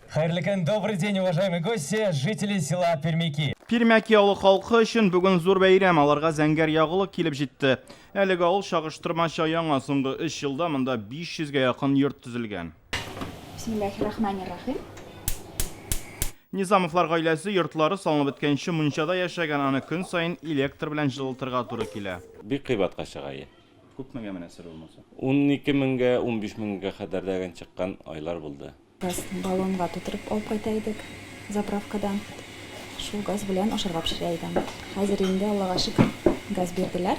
Хайрлы көн, добрый день, уважаемые гости, жители села Пермяки. Пермяки авыл халкы өчен бүген зур бәйрәм, аларга зәңгәр ягылы килеп җитте. Әлеге авыл чагыштырмача яңа, соңгы 3 елда монда 500-гә якын йорт төзелгән. Бисмиллахир-рахманир-рахим. Низамовлар гаиләсе йортлары салынып беткәнче мунчада яшәгән, аны көн сайын электр белән җылытырга туры килә. Бик кыйбатка чыга. Күпмегә менәсер булмаса? 12 меңгә, 15 меңгә кадәр дәгән чыккан айлар булды. Газ баллонга тутырып алып кайта идек заправкадан. Шул газ белән ашарга пешерә идем. Хәзер инде Аллага шөкер газ бирделәр.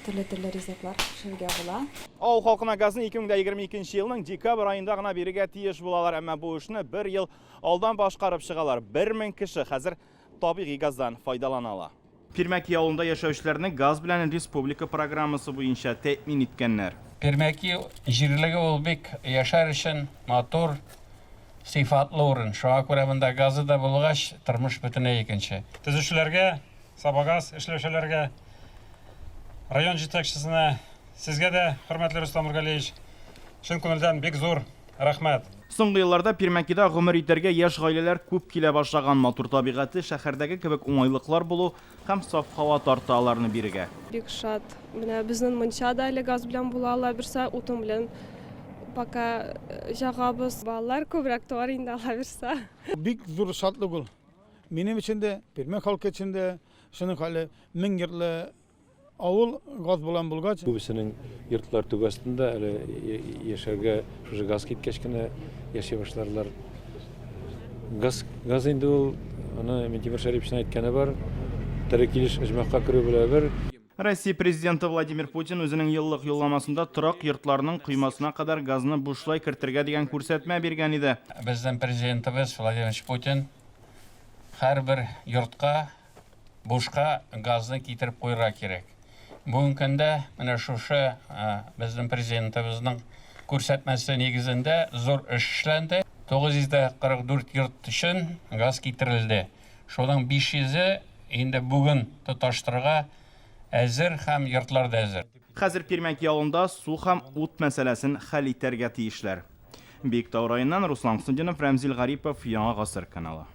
Төрле ризыклар пешерергә була. Авыл халкына газны 2022 елның декабрь аенда гына бирергә тиеш булалар, әмма бу эшне 1 ел алдан башкарып чыгалар. 1000 кеше хәзер табигый газдан файдалана. Пермяки авылында яшәүчеләрне газ белән республика программасы буенча тәэмин иткәннәр. Пермяки җирлеге ул бик яшәр өчен матур, сыйфатлы урын. Шуңа күрә монда газы да булгач, тормыш бөтенләй икенче. Төзүчеләргә, Сабагаз эшләүчеләргә, район җитәкчесенә, сезгә дә, хөрмәтле Рустам Нургалиевич, чын күңелдән бик зур рәхмәт. Соңгы елларда Пермякида гомер итәргә яшь гаиләләр күп килә башлаган, матур табигаты, шәһәрдәге кебек уңайлыклар булу һәм саф һава тарта аларны бирегә. Бик шат. Менә безнең монча да әле газ белән була, Алла бирсә, утын белән пока жагабыз. Балалар күбрәк туар инде, Алла бирсә. Бик зур шатлык ул. Минем өчен дә, Пермяк халкы өчен дә, шуның хәле 1000 йортлы авыл газ белән булгач. Күбесенең йортлар түбәсендә әле яшәргә шушы газ киткәч кенә яши башларлар. Газ инде ул, аны Минтимер Шәрипович әйткәне бар, тере килеш эҗмәккә керү белән бер. Россия президенты Владимир Путин үзенең еллык юлламасында торак йортларның кыймасына кадәр газны бушлай кертергә дигән күрсәтмә биргән иде. Безнең президентыбыз Владимир Путин һәрбер йортка бушка газны китереп куйырга кирәк. Бүген көндә менә шушы безнең президентыбызның күрсәтмәсе нигезендә зур эш эшләнде. 944 йорт өчен газ китерелде. Шуның 500-е инде бүген тоташтырырга әзер һәм йортлар да әзер. Хәзер Пермяки авылында су һәм ут мәсьәләсен хәл итәргә тиешләр. Биектау районыннан Руслан Сындинов, Рәмзил Гарипов, Яңа Гасыр каналы.